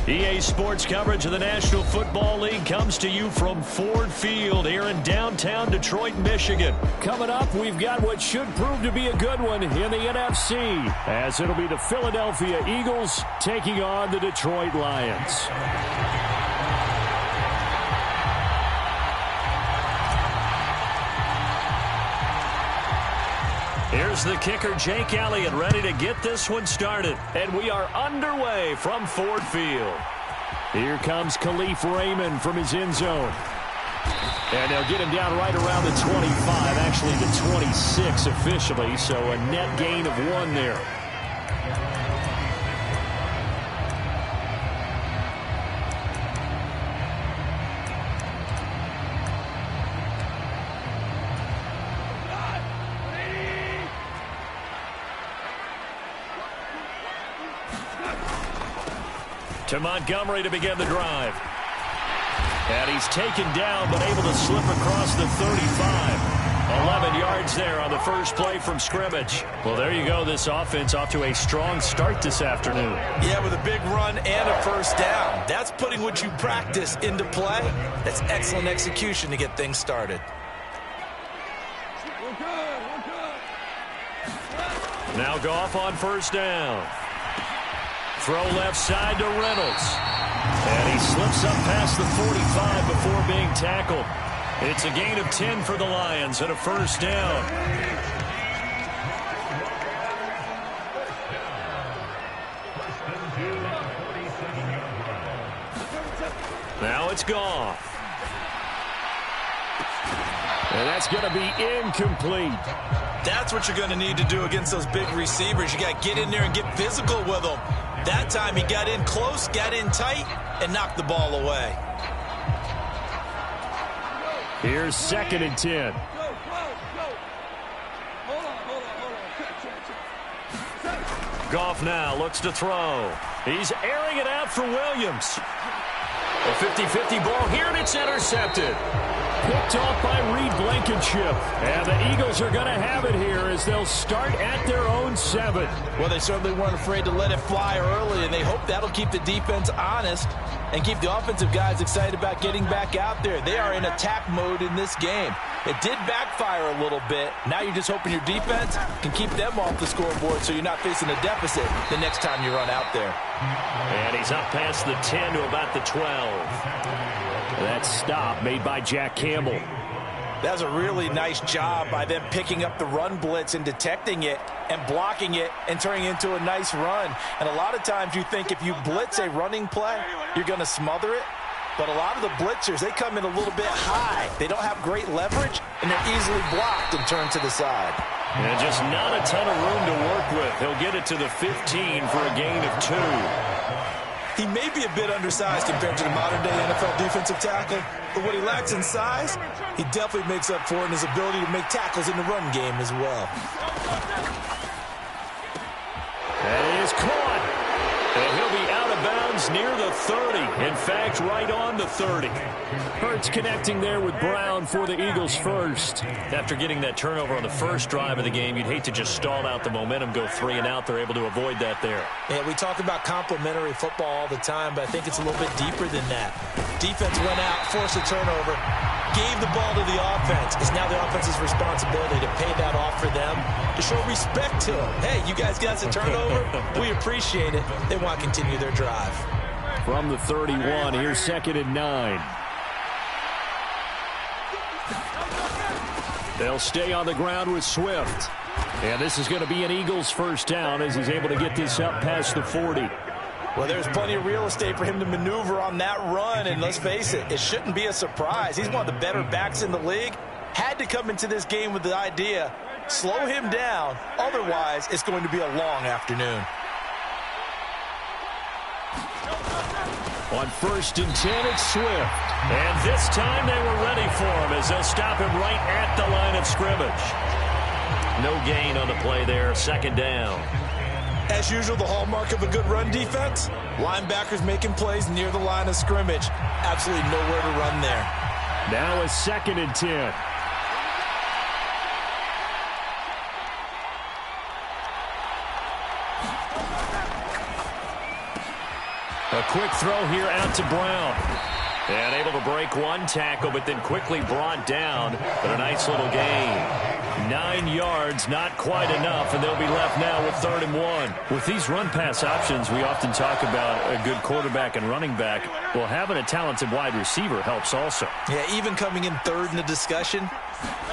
EA Sports coverage of the National Football League comes to you from Ford Field here in downtown Detroit, Michigan. Coming up, we've got what should prove to be a good one in the NFC, as it'll be the Philadelphia Eagles taking on the Detroit Lions. Here's the kicker, Jake Elliott, ready to get this one started. And we are underway from Ford Field. Here comes Khalif Raymond from his end zone. And they'll get him down right around the 25, actually the 26 officially, so a net gain of 1 there. To Montgomery to begin the drive. And he's taken down, but able to slip across the 35. 11 yards there on the first play from scrimmage. Well, there you go. This offense off to a strong start this afternoon. Yeah, with a big run and a first down. That's putting what you practice into play. That's excellent execution to get things started. Now Goff on first down. Throw left side to Reynolds. And he slips up past the 45 before being tackled. It's a gain of 10 for the Lions and a first down. Now it's Goff. And that's going to be incomplete. That's what you're going to need to do against those big receivers. You got to get in there and get physical with them. That time he got in close, got in tight, and knocked the ball away. Here's 2nd and 10. Goff now looks to throw. He's airing it out for Williams. A 50-50 ball here, and it's intercepted. Picked off by Reed Blankenship. And the Eagles are going to have it here as they'll start at their own 7. Well, they certainly weren't afraid to let it fly early, and they hope that'll keep the defense honest and keep the offensive guys excited about getting back out there. They are in attack mode in this game. It did backfire a little bit. Now you're just hoping your defense can keep them off the scoreboard so you're not facing a deficit the next time you run out there. And he's up past the 10 to about the 12. That stop made by Jack Campbell. That's a really nice job by them picking up the run blitz and detecting it and blocking it and turning it into a nice run. And a lot of times you think if you blitz a running play, you're going to smother it. But a lot of the blitzers, they come in a little bit high. They don't have great leverage, and they're easily blocked and turned to the side. And just not a ton of room to work with. He'll get it to the 15 for a gain of 2. He may be a bit undersized compared to the modern-day NFL defensive tackle, but what he lacks in size, he definitely makes up for it in his ability to make tackles in the run game as well. And he is caught. And he'll be out of bounds near the 30. In fact, right on the 30. Hurts connecting there with Brown for the Eagles first. After getting that turnover on the first drive of the game, you'd hate to just stall out the momentum, go 3 and out. They're able to avoid that there. Yeah, we talk about complementary football all the time, but I think it's a little bit deeper than that. Defense went out, forced a turnover, gave the ball to the offense. It's now the offense's responsibility to pay that off for them, to show respect to them. Hey, you guys got a turnover? We appreciate it. They want to continue their drive. From the 31, here's 2nd and 9. They'll stay on the ground with Swift. And this is going to be an Eagles first down as he's able to get this up past the 40. Well, there's plenty of real estate for him to maneuver on that run, and let's face it, it shouldn't be a surprise. He's one of the better backs in the league. Had to come into this game with the idea, slow him down, otherwise it's going to be a long afternoon. On 1st and 10, it's Swift. And this time they were ready for him as they'll stop him right at the line of scrimmage. No gain on the play there, 2nd down. As usual, the hallmark of a good run defense, linebackers making plays near the line of scrimmage. Absolutely nowhere to run there. Now a 2nd and 10. A quick throw here out to Brown. And able to break one tackle, but then quickly brought down. But a nice little gain. 9 yards, not quite enough, and they'll be left now with 3rd and 1. With these run-pass options, we often talk about a good quarterback and running back. Well, having a talented wide receiver helps also. Yeah, even coming in 3rd in the discussion,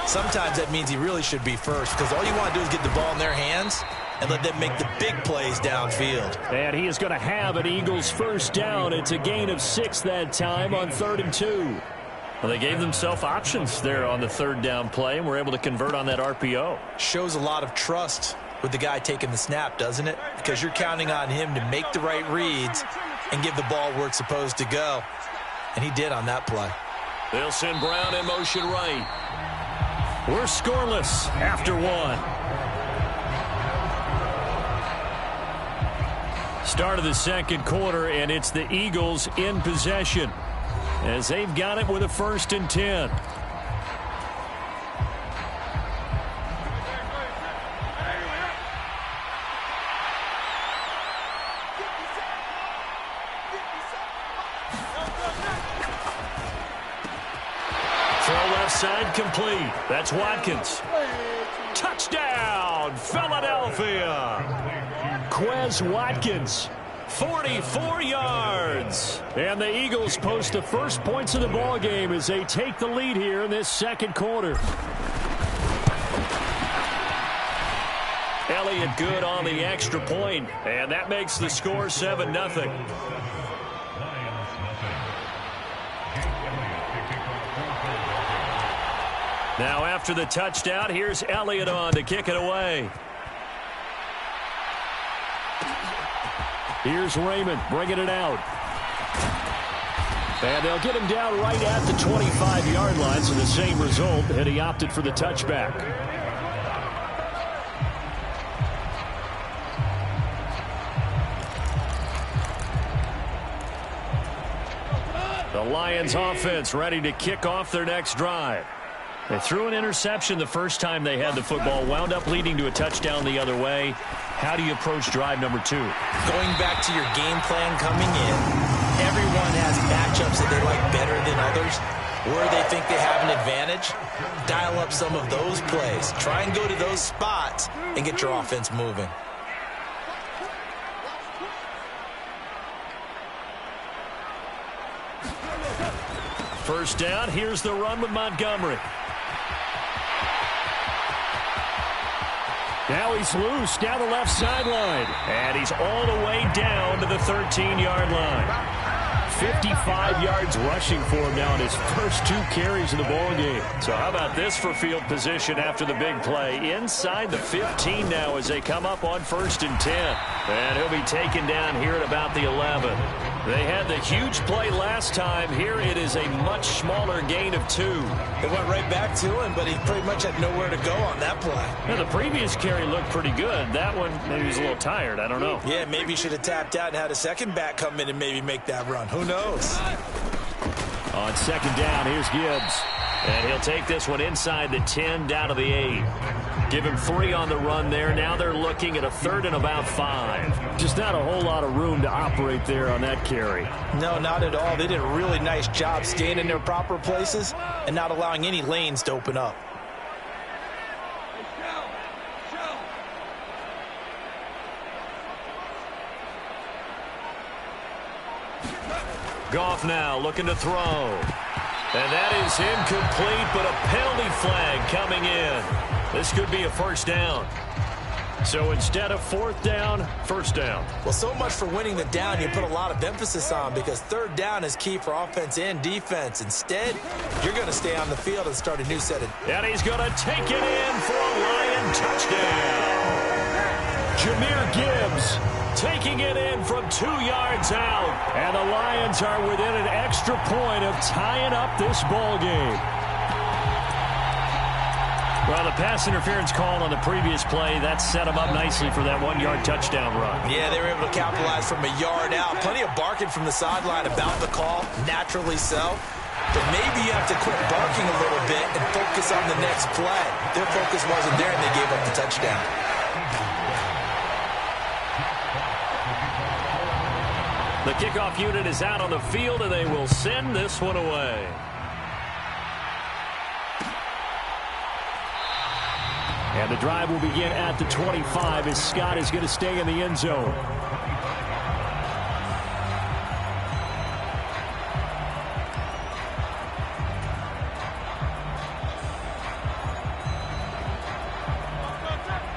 sometimes that means he really should be first, because all you want to do is get the ball in their hands and let them make the big plays downfield. And he is going to have an Eagles first down. It's a gain of 6 that time on 3rd and 2. Well, they gave themselves options there on the 3rd down play, and were able to convert on that RPO. Shows a lot of trust with the guy taking the snap, doesn't it? Because you're counting on him to make the right reads and give the ball where it's supposed to go. And he did on that play. They'll send Brown in motion right. We're scoreless after 1. Start of the 2nd quarter, and it's the Eagles in possession as they've got it with a 1st and 10. Throw left side complete. That's Watkins. Touchdown, Philadelphia. Quez Watkins, 44 yards. And the Eagles post the first points of the ball game as they take the lead here in this 2nd quarter. Elliott good on the extra point, and that makes the score 7-0. Now after the touchdown, here's Elliott on to kick it away. Here's Raymond bringing it out. And they'll get him down right at the 25-yard line, so the same result, and he opted for the touchback. The Lions offense ready to kick off their next drive. They threw an interception the first time they had the football, wound up leading to a touchdown the other way. How do you approach drive number 2? Going back to your game plan coming in, everyone has matchups that they like better than others, where they think they have an advantage. Dial up some of those plays. Try and go to those spots and get your offense moving. First down, here's the run with Montgomery. Now he's loose down the left sideline. And he's all the way down to the 13-yard line. 55 yards rushing for him now in his first 2 carries of the ball game. So how about this for field position after the big play? Inside the 15 now as they come up on 1st and 10. And he'll be taken down here at about the 11. They had the huge play last time. Here it is a much smaller gain of 2. It went right back to him, but he pretty much had nowhere to go on that play. Now, the previous carry looked pretty good. That one, maybe he was a little tired. I don't know. Yeah, maybe he should have tapped out and had a second back come in and maybe make that run. Who knows? On 2nd down, here's Gibbs. And he'll take this one inside the 10 down to the 8. Give him 3 on the run there. Now they're looking at a 3rd and about 5. Just not a whole lot of room to operate there on that carry. No, not at all. They did a really nice job staying in their proper places and not allowing any lanes to open up. Goff now looking to throw. And that is incomplete, but a penalty flag coming in. This could be a first down. So instead of 4th down, first down. Well, so much for winning the down you put a lot of emphasis on, because 3rd down is key for offense and defense. Instead, you're going to stay on the field and start a new set of... And he's going to take it in for a Lion touchdown. Jahmyr Gibbs taking it in from 2 yards out. And the Lions are within an extra point of tying up this ball game. Well, the pass interference call on the previous play, that set him up nicely for that 1-yard touchdown run. Yeah, they were able to capitalize from a yard out. Plenty of barking from the sideline about the call, naturally so. But maybe you have to quit barking a little bit and focus on the next play. Their focus wasn't there, and they gave up the touchdown. The kickoff unit is out on the field, and they will send this one away. And the drive will begin at the 25 as Scott is going to stay in the end zone.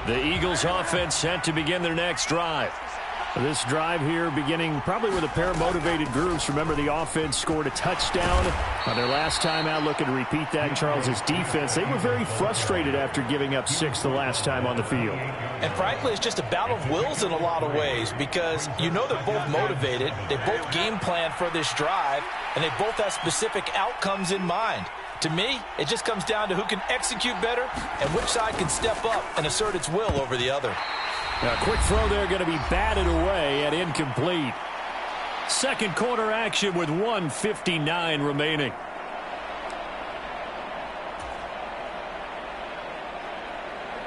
The Eagles offense set to begin their next drive. This drive here beginning probably with a pair of motivated groups. Remember, the offense scored a touchdown on their last time out, looking to repeat that. Charles's defense, they were very frustrated after giving up 6 the last time on the field. And frankly, it's just a battle of wills in a lot of ways, because you know they're both motivated, they both game plan for this drive, and they both have specific outcomes in mind. To me, it just comes down to who can execute better and which side can step up and assert its will over the other. A quick throw there, going to be batted away and incomplete. Second quarter action with 1:59 remaining.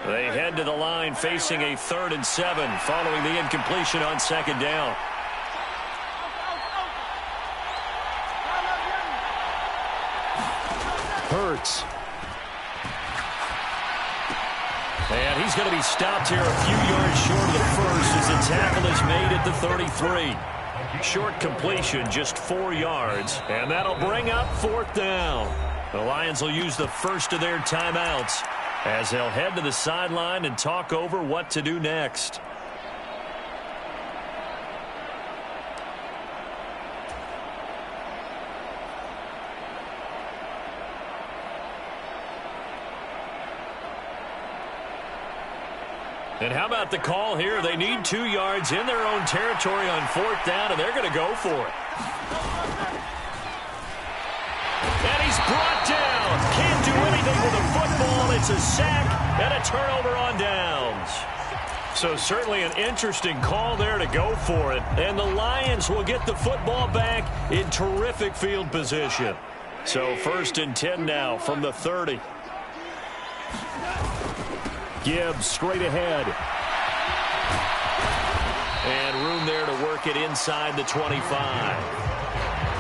They head to the line facing a 3rd and 7 following the incompletion on second down. Hurts. And he's going to be stopped here a few yards short of the first as the tackle is made at the 33. Short completion, just 4 yards, and that'll bring up 4th down. The Lions will use the first of their timeouts as they'll head to the sideline and talk over what to do next. And how about the call here? They need 2 yards in their own territory on 4th down, and they're going to go for it. And he's brought down. Can't do anything with a football. It's a sack and a turnover on downs. So certainly an interesting call there to go for it. And the Lions will get the football back in terrific field position. So 1st and 10 now from the 30. Gibbs straight ahead. And room there to work it inside the 25.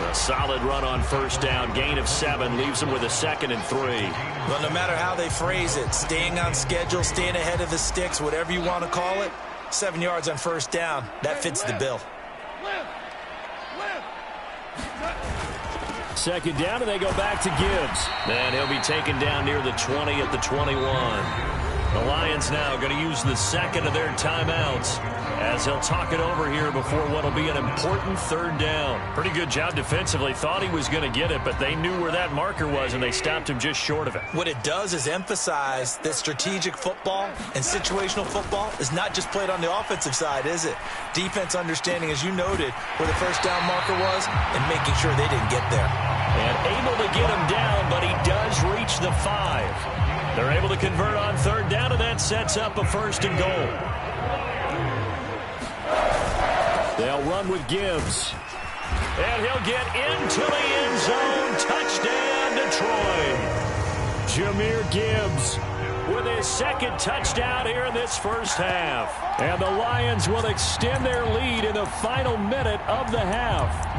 A solid run on 1st down. Gain of 7 leaves them with a 2nd and 3. Well, no matter how they phrase it, staying on schedule, staying ahead of the sticks, whatever you want to call it, 7 yards on 1st down, that fits the bill. 2nd down, and they go back to Gibbs. And he'll be taken down near the 20 at the 21. The Lions now going to use the 2nd of their timeouts as they'll talk it over here before what will be an important 3rd down. Pretty good job defensively. Thought he was going to get it, but they knew where that marker was, and they stopped him just short of it. What it does is emphasize that strategic football and situational football is not just played on the offensive side, is it? Defense understanding, as you noted, where the 1st down marker was and making sure they didn't get there. And able to get him down, but he does reach the 5. They're able to convert on 3rd down, and that sets up a 1st and goal. They'll run with Gibbs. And he'll get into the end zone. Touchdown, Detroit. Jahmyr Gibbs with his 2nd touchdown here in this 1st half. And the Lions will extend their lead in the final minute of the half.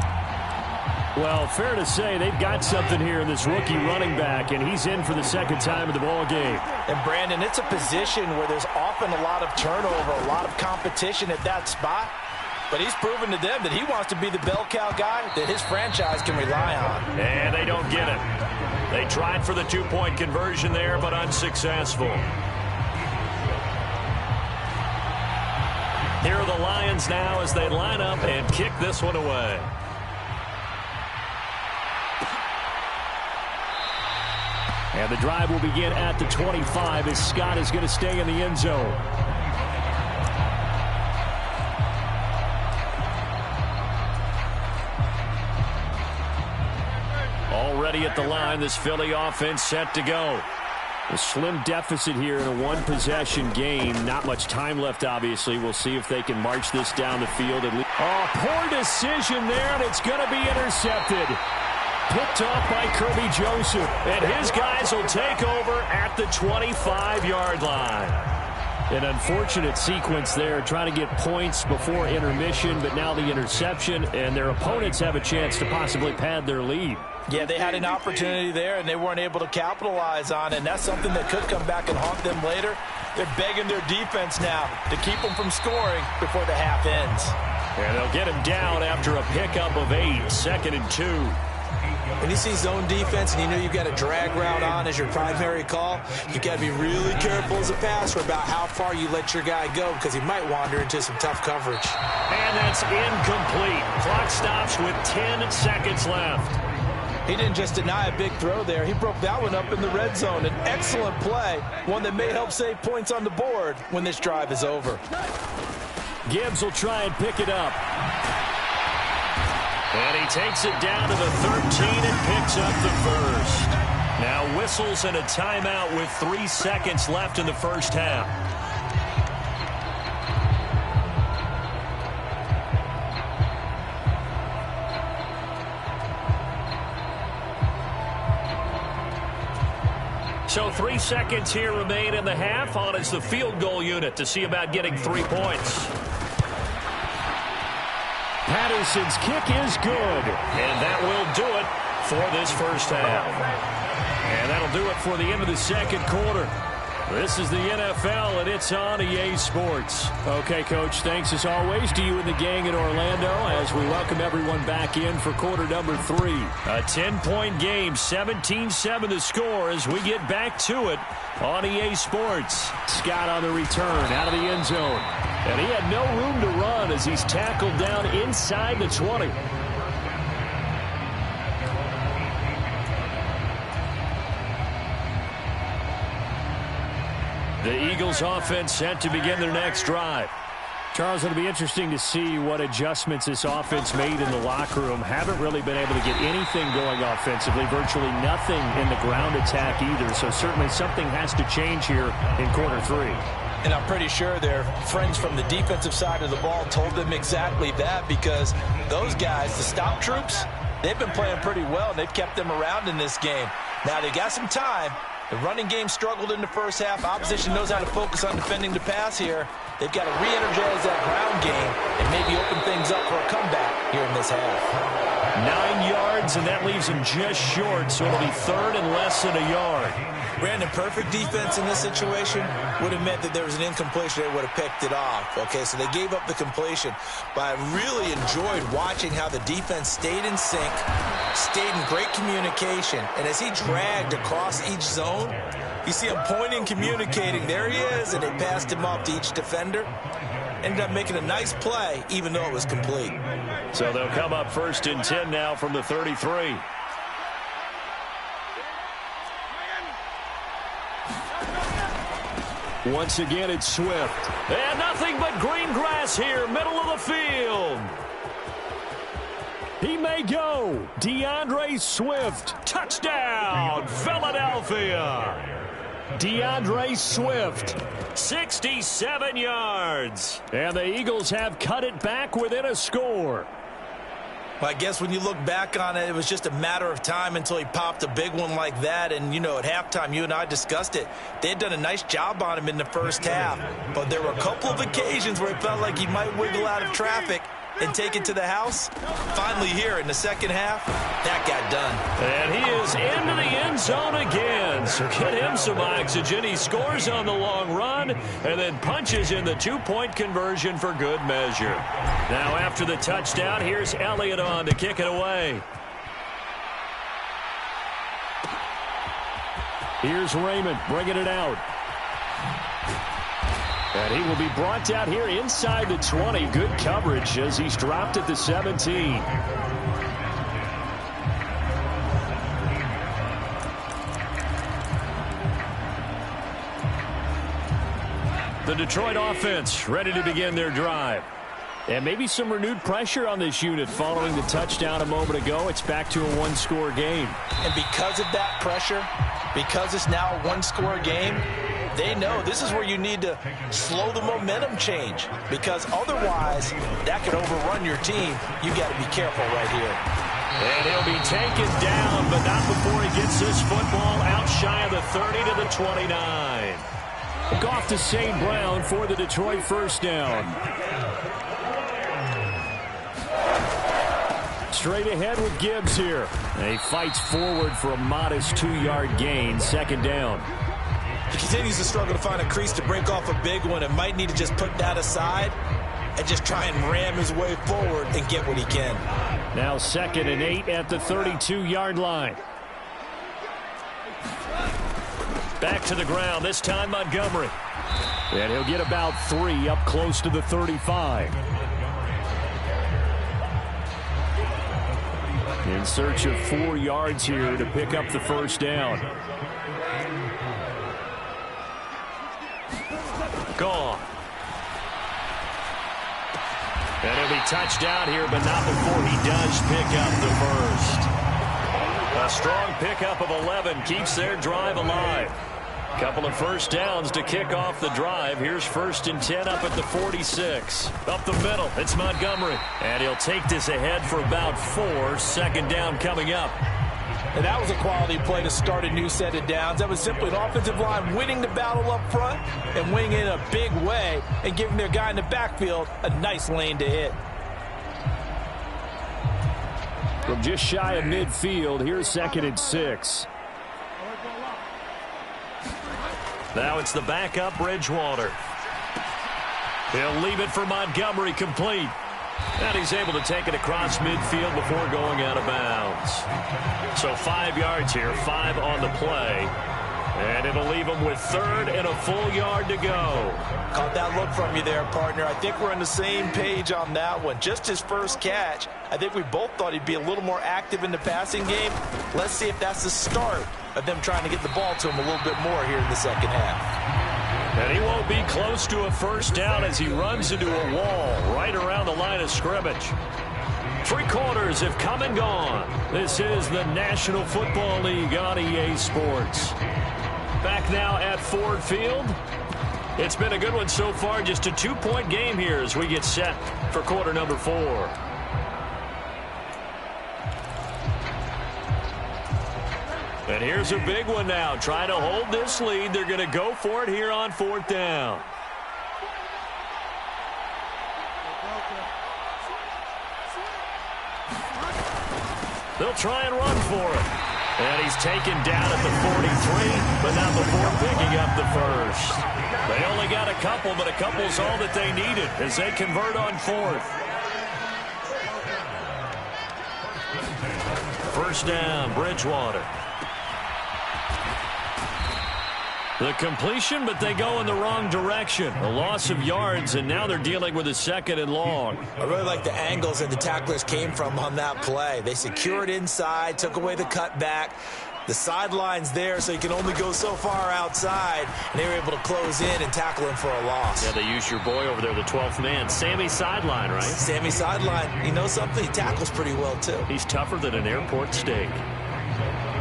Well, fair to say they've got something here in this rookie running back, and he's in for the 2nd time of the ball game. And, Brandon, it's a position where there's often a lot of turnover, a lot of competition at that spot. But he's proven to them that he wants to be the bell cow guy that his franchise can rely on. And they don't get it. They tried for the 2-point conversion there, but unsuccessful. Here are the Lions now as they line up and kick this one away. And the drive will begin at the 25 as Scott is going to stay in the end zone. Already at the line, this Philly offense set to go. A slim deficit here in a one-possession game. Not much time left, obviously. We'll see if they can march this down the field. Oh, poor decision there, and it's going to be intercepted. Picked off by Kirby Joseph. And his guys will take over at the 25-yard line. An unfortunate sequence there, trying to get points before intermission, but now the interception, and their opponents have a chance to possibly pad their lead. Yeah, they had an opportunity there, and they weren't able to capitalize on it, and that's something that could come back and haunt them later. They're begging their defense now to keep them from scoring before the half ends. And they'll get him down after a pickup of 8, 2nd and 2. When you see zone defense and you know you've got a drag route on as your primary call, you've got to be really careful as a passer about how far you let your guy go because he might wander into some tough coverage. And that's incomplete. Clock stops with 10 seconds left. He didn't just deny a big throw there. He broke that one up in the red zone. An excellent play, one that may help save points on the board when this drive is over. Gibbs will try and pick it up. And he takes it down to the 13 and picks up the first. Now whistles and a timeout with 3 seconds left in the first half. So 3 seconds here remain in the half. On is the field goal unit to see about getting 3 points. Patterson's kick is good, and that will do it for this first half. And that'll do it for the end of the second quarter. This is the NFL, and it's on EA Sports. Okay, Coach, thanks as always to you and the gang in Orlando as we welcome everyone back in for quarter number 3. A 10-point game, 17-7 the score as we get back to it on EA Sports. Scott on the return out of the end zone. And he had no room to run as he's tackled down inside the 20. The Eagles offense set to begin their next drive. Charles, it'll be interesting to see what adjustments this offense made in the locker room. Haven't really been able to get anything going offensively, virtually nothing in the ground attack either. So certainly something has to change here in quarter 3. And I'm pretty sure their friends from the defensive side of the ball told them exactly that because those guys, the stop troops, they've been playing pretty well, and they've kept them around in this game. Now, they got some time. The running game struggled in the first half. Opposition knows how to focus on defending the pass here. They've got to re-energize that ground game and maybe open things up for a comeback here in this half. 9 yards, and that leaves him just short, so it'll be 3rd and less than a yard. Brandon, perfect defense in this situation would have meant that there was an incompletion. They would have picked it off. Okay, so they gave up the completion. But I really enjoyed watching how the defense stayed in sync, stayed in great communication. And as he dragged across each zone, you see him pointing, communicating. There he is, and they passed him off to each defender. Ended up making a nice play, even though it was complete. So they'll come up 1st and 10 now from the 33. Once again, it's Swift. And nothing but green grass here, middle of the field. He may go. DeAndre Swift, touchdown, Philadelphia. DeAndre Swift, 67 yards. And the Eagles have cut it back within a score. Well, I guess when you look back on it, it was just a matter of time until he popped a big one like that. And, you know, at halftime, you and I discussed it. They had done a nice job on him in the first half. But there were a couple of occasions where it felt like he might wiggle out of traffic and take it to the house. Finally here in the second half, that got done. And he is into the end zone again. So get him some oxygen. He scores on the long run and then punches in the 2-point conversion for good measure. Now after the touchdown, here's Elliott on to kick it away. Here's Raymond bringing it out. And he will be brought down here inside the 20. Good coverage as he's dropped at the 17. The Detroit offense ready to begin their drive. And maybe some renewed pressure on this unit following the touchdown a moment ago. It's back to a one-score game. And because of that pressure, because it's now a one-score game, they know this is where you need to slow the momentum change because otherwise that could overrun your team. You got to be careful right here. And he'll be taken down, but not before he gets this football out shy of the 30 to the 29. Off to St. Brown for the Detroit first down. Straight ahead with Gibbs here. And he fights forward for a modest 2-yard gain, second down. He continues to struggle to find a crease to break off a big one and might need to just put that aside and just try and ram his way forward and get what he can. Now 2nd and 8 at the 32-yard line. Back to the ground, this time Montgomery. And he'll get about 3 up close to the 35. In search of 4 yards here to pick up the first down. Gone. And he'll be touchdown here, but not before he does pick up the first. A strong pickup of 11 keeps their drive alive. Couple of first downs to kick off the drive. Here's 1st and 10 up at the 46. Up the middle, it's Montgomery. And he'll take this ahead for about 4. Second down coming up. And that was a quality play to start a new set of downs. That was simply an offensive line winning the battle up front and winning it in a big way and giving their guy in the backfield a nice lane to hit. From just shy of midfield, here's 2nd and 6. Now it's the backup Bridgewater. He'll leave it for Montgomery, complete. And he's able to take it across midfield before going out of bounds. So 5 yards here, 5 on the play. And it'll leave him with 3rd and a full yard to go. Caught that look from you there, partner. I think we're on the same page on that one. Just his first catch. I think we both thought he'd be a little more active in the passing game. Let's see if that's the start of them trying to get the ball to him a little bit more here in the second half. And he won't be close to a first down as he runs into a wall right around the line of scrimmage. 3 quarters have come and gone. This is the National Football League on EA Sports. Back now at Ford Field. It's been a good one so far. Just a 2-point game here as we get set for quarter number 4. And here's a big one now. Trying to hold this lead. They're going to go for it here on 4th down. They'll try and run for it. And he's taken down at the 43, but not before picking up the first. They only got a couple, but a couple's all that they needed as they convert on 4th. First down, Bridgewater. The completion, but they go in the wrong direction. A loss of yards, and now they're dealing with a 2nd and long. I really like the angles that the tacklers came from on that play. They secured inside, took away the cutback. The sideline's there, so you can only go so far outside, and they were able to close in and tackle him for a loss. Yeah, they used your boy over there, the 12th man. Sammy Sideline, right? Sammy Sideline. You know something? He tackles pretty well, too. He's tougher than an airport steak.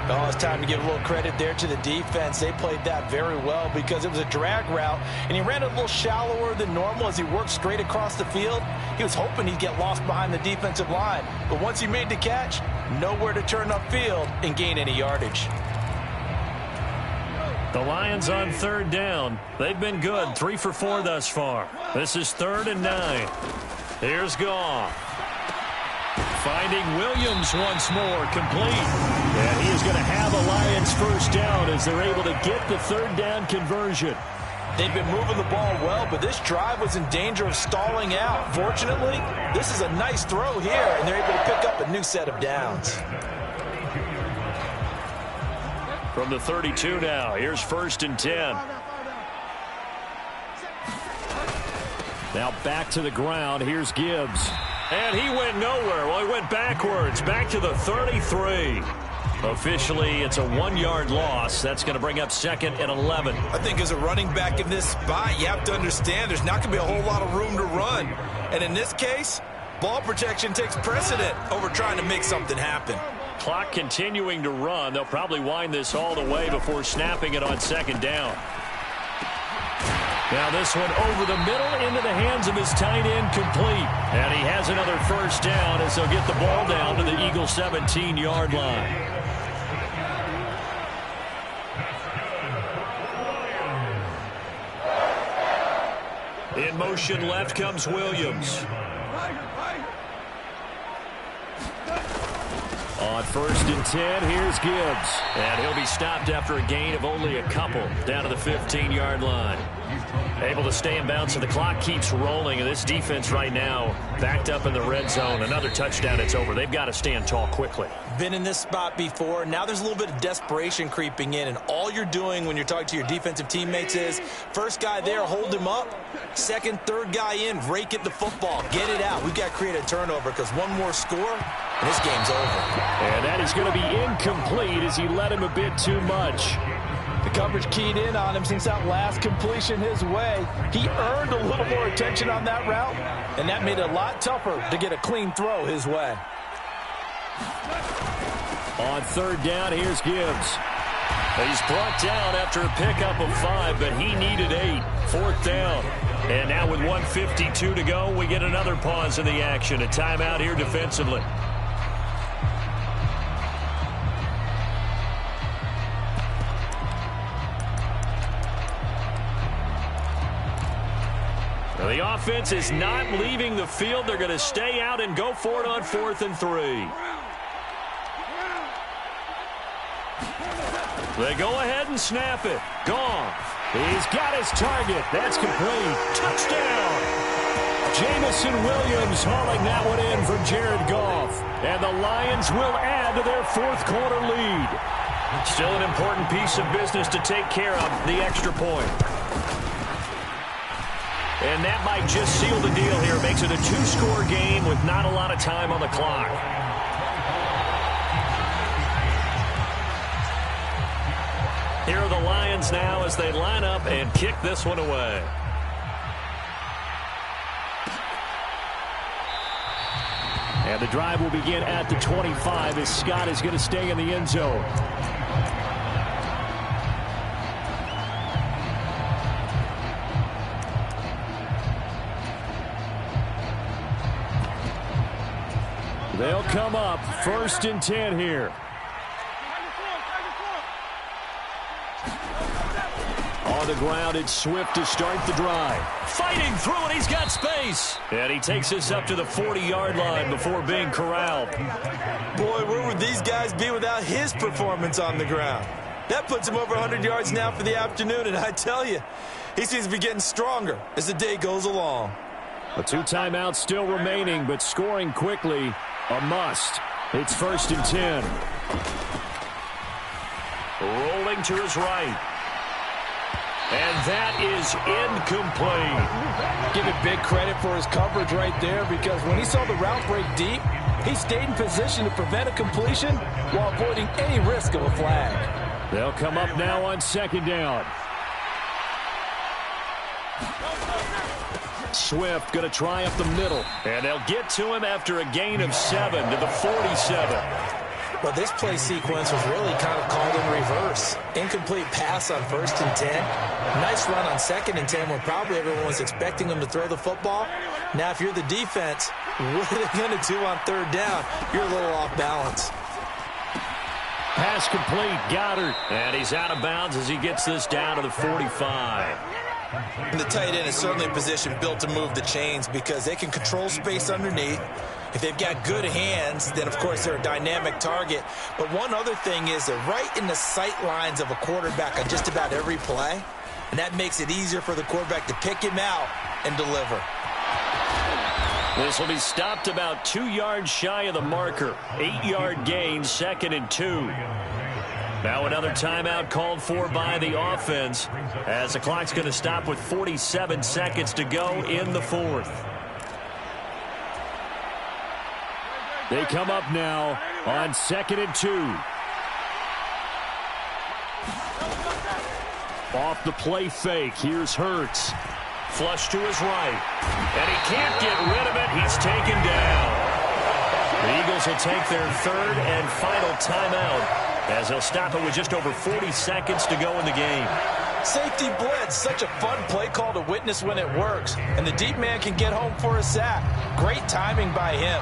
Oh, it's time to give a little credit there to the defense. They played that very well because it was a drag route, and he ran a little shallower than normal as he worked straight across the field. He was hoping he'd get lost behind the defensive line, but once he made the catch, nowhere to turn upfield and gain any yardage. The Lions on 3rd down. They've been good, 3 for 4 thus far. This is 3rd and 9. Here's Goff. Finding Williams once more, complete. And he is going to have a Lions first down as they're able to get the 3rd down conversion. They've been moving the ball well, but this drive was in danger of stalling out. Fortunately, this is a nice throw here, and they're able to pick up a new set of downs. From the 32 now, here's 1st and 10. Now back to the ground, here's Gibbs. And he went nowhere. Well, he went backwards, back to the 33. Officially, it's a 1-yard loss. That's going to bring up 2nd and 11. I think as a running back in this spot, you have to understand there's not going to be a whole lot of room to run. And in this case, ball protection takes precedent over trying to make something happen. Clock continuing to run. They'll probably wind this all the way before snapping it on 2nd down. Now this one over the middle into the hands of his tight end, complete. And he has another first down as they'll get the ball down to the Eagles' 17-yard line. In motion left comes Williams. On 1st and 10, here's Gibbs. And he'll be stopped after a gain of only a couple down to the 15-yard line. Able to stay in bounds, and the clock keeps rolling. And this defense right now backed up in the red zone. Another touchdown, it's over. They've got to stand tall quickly. Been in this spot before. Now there's a little bit of desperation creeping in. And all you're doing when you're talking to your defensive teammates is, first guy there, hold him up. Second, third guy in, rake at the football. Get it out. We've got to create a turnover because one more score, and this game's over. And that is going to be incomplete as he led him a bit too much. The coverage keyed in on him since that last completion his way. He earned a little more attention on that route, and that made it a lot tougher to get a clean throw his way. On 3rd down, here's Gibbs. He's brought down after a pickup of 5, but he needed 8. 4th down. And now with 1:52 to go, we get another pause in the action. A timeout here defensively. The offense is not leaving the field. They're going to stay out and go for it on 4th and 3. They go ahead and snap it. Goff. He's got his target. That's complete. Touchdown. Jamison Williams hauling that one in for Jared Goff. And the Lions will add to their 4th quarter lead. Still an important piece of business to take care of, the extra point. And that might just seal the deal here. Makes it a 2-score game with not a lot of time on the clock. Here are the Lions now as they line up and kick this one away. And the drive will begin at the 25 as Scott is going to stay in the end zone. They'll come up 1st and 10 here. On the ground, it's Swift to start the drive. Fighting through it, he's got space. And he takes us up to the 40-yard line before being corralled. Boy, where would these guys be without his performance on the ground? That puts him over 100 yards now for the afternoon, and I tell you, he seems to be getting stronger as the day goes along. A 2 timeouts still remaining, but scoring quickly, a must. It's 1st and 10. Rolling to his right. And that is incomplete. Give it big credit for his coverage right there, because when he saw the route break deep, he stayed in position to prevent a completion while avoiding any risk of a flag. They'll come up now on 2nd down. Swift going to try up the middle. And they'll get to him after a gain of 7 to the 47. Well, this play sequence was really kind of called in reverse. Incomplete pass on 1st and 10. Nice run on 2nd and 10 when probably everyone was expecting him to throw the football. Now, if you're the defense, what are they going to do on 3rd down? You're a little off balance. Pass complete, Goddard. And he's out of bounds as he gets this down to the 45. And the tight end is certainly a position built to move the chains because they can control space underneath. If they've got good hands, then, of course, they're a dynamic target. But one other thing is they're right in the sight lines of a quarterback on just about every play. And that makes it easier for the quarterback to pick him out and deliver. This will be stopped about 2 yards shy of the marker. 8-yard gain, 2nd and 2. Now another timeout called for by the offense as the clock's going to stop with 47 seconds to go in the 4th. They come up now on 2nd and 2. Off the play fake, here's Hurts. Flush to his right. And he can't get rid of it. He's taken down. The Eagles will take their 3rd and final timeout as they'll stop it with just over 40 seconds to go in the game. Safety blitz, such a fun play call to witness when it works. And the deep man can get home for a sack. Great timing by him.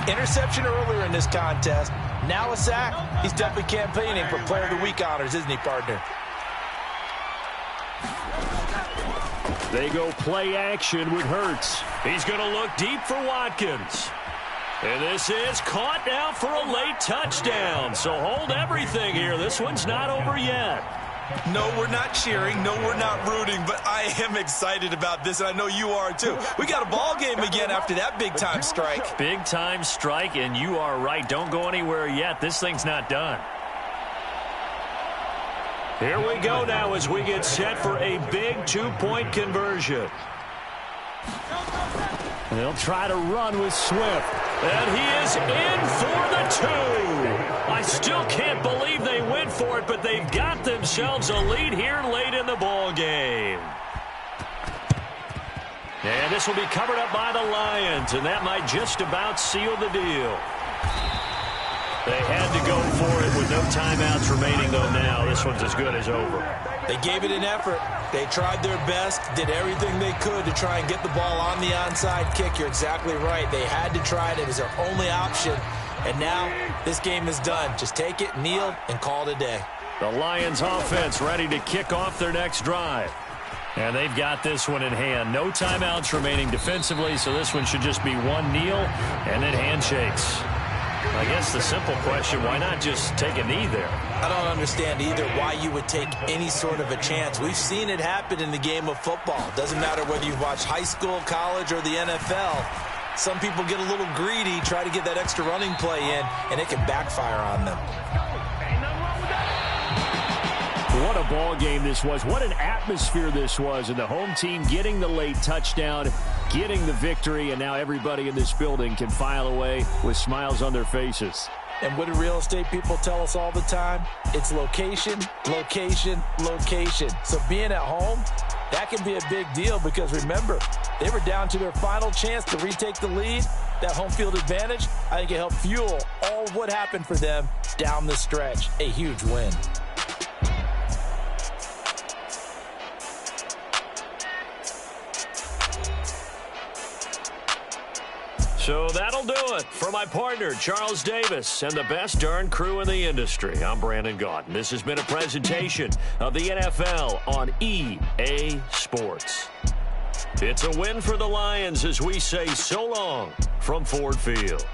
Interception earlier in this contest. Now a sack. He's definitely campaigning for Player of the Week honors, isn't he, partner? They go play action with Hurts. He's going to look deep for Watkins. And this is caught now for a late touchdown. So hold everything here. This one's not over yet. No, we're not cheering. No, we're not rooting. But I am excited about this, and I know you are too. We got a ball game again after that big-time strike. Big-time strike, and you are right. Don't go anywhere yet. This thing's not done. Here we go now as we get set for a big two-point conversion. And they'll try to run with Swift. And he is in for the 2. I still can't believe they went for it, but they've got themselves a lead here late in the ball game. And this will be covered up by the Lions, and that might just about seal the deal. They had to go for it with no timeouts remaining, though now. This one's as good as over. They gave it an effort. They tried their best, did everything they could to try and get the ball on the onside kick. You're exactly right. They had to try it. It was their only option. And now this game is done. Just take it, kneel, and call it a day. The Lions offense ready to kick off their next drive. And they've got this one in hand. No timeouts remaining defensively, so this one should just be one kneel and then handshakes. I guess the simple question, why not just take a knee there? I don't understand either why you would take any sort of a chance. We've seen it happen in the game of football. Doesn't matter whether you've watched high school, college, or the NFL. Some people get a little greedy, try to get that extra running play in, and it can backfire on them. What a ball game this was. What an atmosphere this was. And the home team getting the late touchdown, getting the victory, and now everybody in this building can file away with smiles on their faces. And what do real estate people tell us all the time? It's location, location, location. So being at home, that can be a big deal because remember, they were down to their final chance to retake the lead. That home field advantage, I think it helped fuel all of what happened for them down the stretch. A huge win. So that'll do it for my partner, Charles Davis, and the best darn crew in the industry. I'm Brandon Gaudin. This has been a presentation of the NFL on EA Sports. It's a win for the Lions as we say so long from Ford Field.